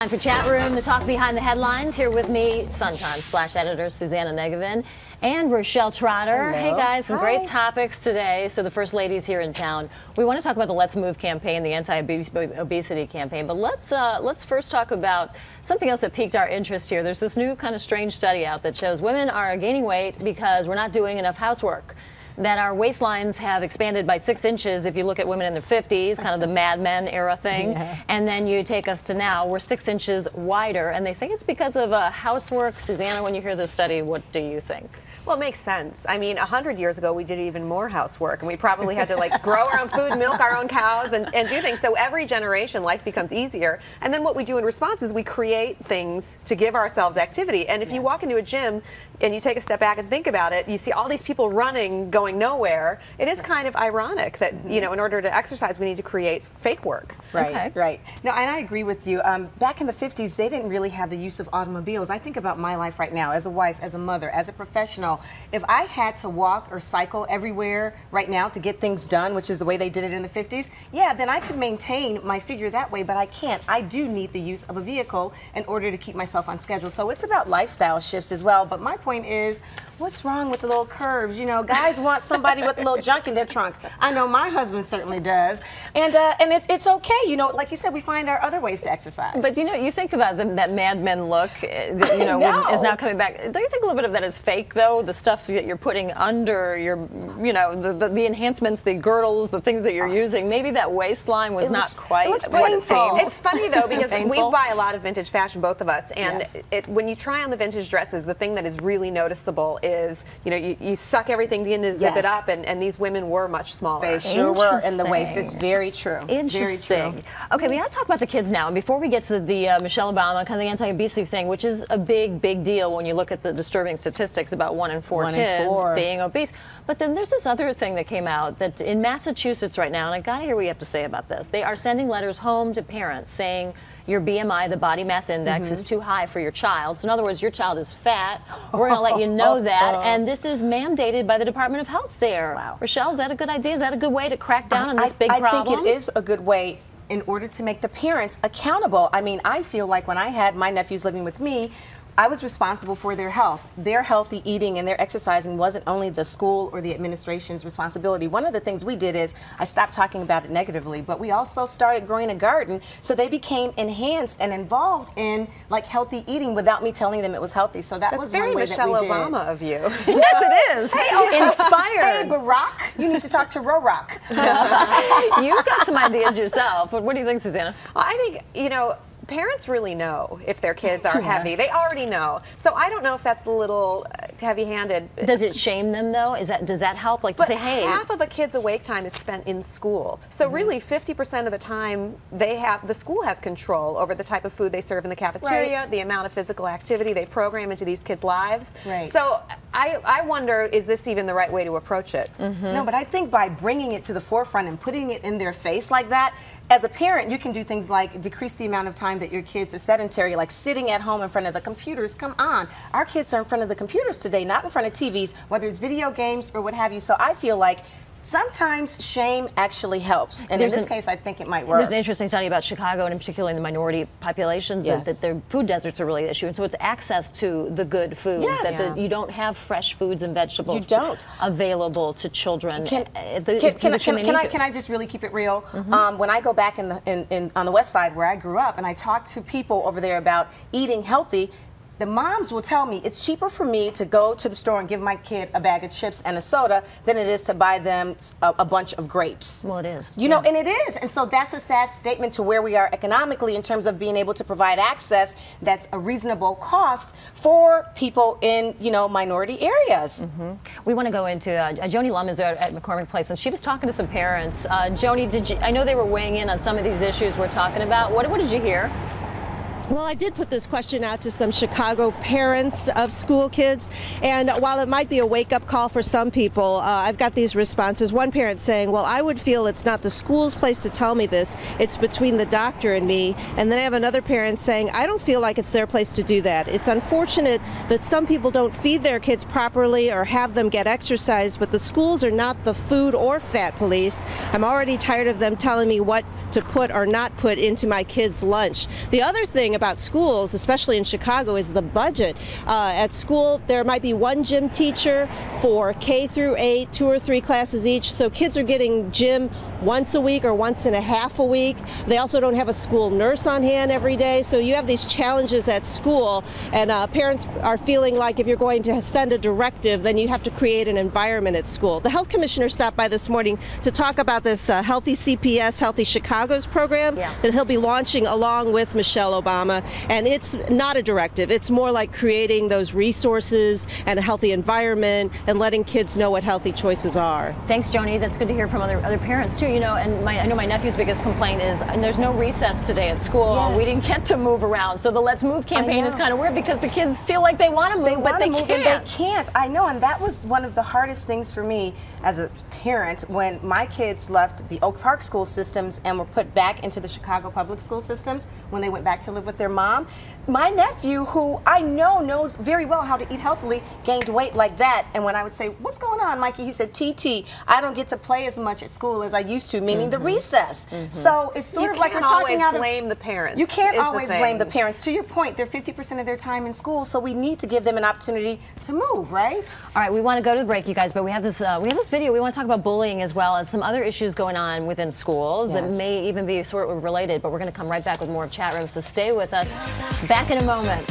Time for Chat Room, the talk behind the headlines. Here with me, Sun-Times Splash editor Susanna Negovan and Rochelle Trotter. Hello. Hey guys, some great topics today. So the first lady's here in town. We want to talk about the Let's Move campaign, the anti-obesity campaign. But let's first talk about something else that piqued our interest here. There's this new kind of strange study out that shows women are gaining weight because we're not doing enough housework. That our waistlines have expanded by 6 inches if you look at women in their 50s, kind of the Mad Men era thing. Yeah. And then you take us to now, we're 6 inches wider. And they say it's because of housework. Susanna, when you hear this study, what do you think? Well, it makes sense. I mean, 100 years ago, we did even more housework, and we probably had to like grow our own food, milk our own cows, and do things. So every generation, life becomes easier. And then what we do in response is we create things to give ourselves activity. And if you walk into a gym and you take a step back and think about it, you see all these people running, going nowhere. It is kind of ironic that, you know, in order to exercise, we need to create fake work. Right, okay. Right. No, and I agree with you. Back in the 50s, they didn't really have the use of automobiles. I think about my life right now as a wife, as a mother, as a professional. If I had to walk or cycle everywhere right now to get things done, which is the way they did it in the 50s, yeah, then I could maintain my figure that way, but I can't. I do need the use of a vehicle in order to keep myself on schedule. So it's about lifestyle shifts as well. But my point is, what's wrong with the little curves? You know, guys want somebody with a little junk in their trunk. I know my husband certainly does. And it's okay. You know, like you said, we find our other ways to exercise. But you know, you think about that Mad Men look, you know, is now coming back. Don't you think a little bit of that is fake, though? The stuff that you're putting under your, you know, the enhancements, the girdles, the things that you're using. Maybe that waistline was not quite what it seemed. It's funny, though, because we buy a lot of vintage fashion, both of us. And when you try on the vintage dresses, the thing that is really noticeable is, you know, you suck everything in to zip it up, and these women were much smaller. They sure were in the waist. It's very true. Interesting. Very true. Okay, we got to talk about the kids now. And before we get to the Michelle Obama, kind of the anti-obesity thing, which is a big deal when you look at the disturbing statistics about 1 in 4 kids being obese. But then there's this other thing that came out that in Massachusetts right now, and I got to hear what you have to say about this. They are sending letters home to parents saying your BMI, the body mass index, is too high for your child. So in other words, your child is fat. We're going to let you know that. And this is mandated by the Department of Health there. Wow. Rochelle, is that a good idea? Is that a good way to crack down on this big problem? I think it is a good way in order to make the parents accountable. I mean, I feel like when I had my nephews living with me, I was responsible for their health. Their healthy eating and their exercising wasn't only the school or the administration's responsibility. One of the things we did is I stopped talking about it negatively, but we also started growing a garden, so they became enhanced and involved in like healthy eating without me telling them it was healthy. So that was one way Michelle that we did. Obama of you. Yes, it is. Hey, inspired. Hey, Barack, you need to talk to Rock. You've got some ideas yourself. What do you think, Susanna? Well, I think, you know, parents really know if their kids are heavy. They already know. So I don't know if that's a little heavy-handed. Does it shame them, though? Does that help? Like to say, hey, half of a kid's awake time is spent in school. So really, 50% of the time, the school has control over the type of food they serve in the cafeteria, the amount of physical activity they program into these kids' lives. So I wonder, is this even the right way to approach it? No, but I think by bringing it to the forefront and putting it in their face like that, as a parent, you can do things like decrease the amount of time that your kids are sedentary, like sitting at home in front of the computers. Come on. Our kids are in front of the computers today, not in front of TVs, whether it's video games or what have you. So I feel like sometimes shame actually helps, and in this case, I think it might work. There's an interesting study about Chicago, and in particular in the minority populations, that their food deserts are really the issue. And so it's access to the good foods. You don't have fresh foods and vegetables available to children. Can I just really keep it real? When I go back on the west side where I grew up, and I talk to people over there about eating healthy, the moms will tell me it's cheaper for me to go to the store and give my kid a bag of chips and a soda than it is to buy them a bunch of grapes. Well, it is. You know, and it is. And so that's a sad statement to where we are economically in terms of being able to provide access that's a reasonable cost for people in, you know, minority areas. We want to go into, Joni Lum is at McCormick Place, and she was talking to some parents. Joni, I know they were weighing in on some of these issues we're talking about. What did you hear? Well, I did put this question out to some Chicago parents of school kids, and while it might be a wake-up call for some people, I've got these responses. One parent saying, well, I would feel it's not the school's place to tell me this, it's between the doctor and me. And then I have another parent saying, I don't feel like it's their place to do that. It's unfortunate that some people don't feed their kids properly or have them get exercise, but the schools are not the food or fat police. I'm already tired of them telling me what to put or not put into my kids' lunch. The other thing about schools, especially in Chicago, is the budget. At school, there might be one gym teacher for K through 8, 2 or 3 classes each, so kids are getting gym once a week or once and a half a week. They also don't have a school nurse on hand every day, so you have these challenges at school, and parents are feeling like if you're going to send a directive, then you have to create an environment at school. The health commissioner stopped by this morning to talk about this Healthy CPS, Healthy Chicago's program that he'll be launching along with Michelle Obama, and it's not a directive. It's more like creating those resources and a healthy environment and letting kids know what healthy choices are. Thanks, Joni. That's good to hear from other parents too. You know, and I know my nephew's biggest complaint is, and there's no recess today at school. Yes. We didn't get to move around. So the Let's Move campaign is kind of weird because the kids feel like they want to move, but they can't. And they can't. I know, and that was one of the hardest things for me as a parent when my kids left the Oak Park school systems and were put back into the Chicago public school systems when they went back to live with their mom. My nephew, who I know knows very well how to eat healthily, gained weight like that. And when I would say, "What's going on, Mikey?" he said, "TT, I don't get to play as much at school as I used to," meaning the recess. So it's sort of like we're talking out of... You can't always blame the parents. You can't always blame the parents. To your point, they're 50% of their time in school, so we need to give them an opportunity to move, right? All right, we want to go to the break, you guys, but we have this video. We want to talk about bullying as well and some other issues going on within schools that may even be sort of related, but we're going to come right back with more of Chat Room, so stay with us. Back in a moment.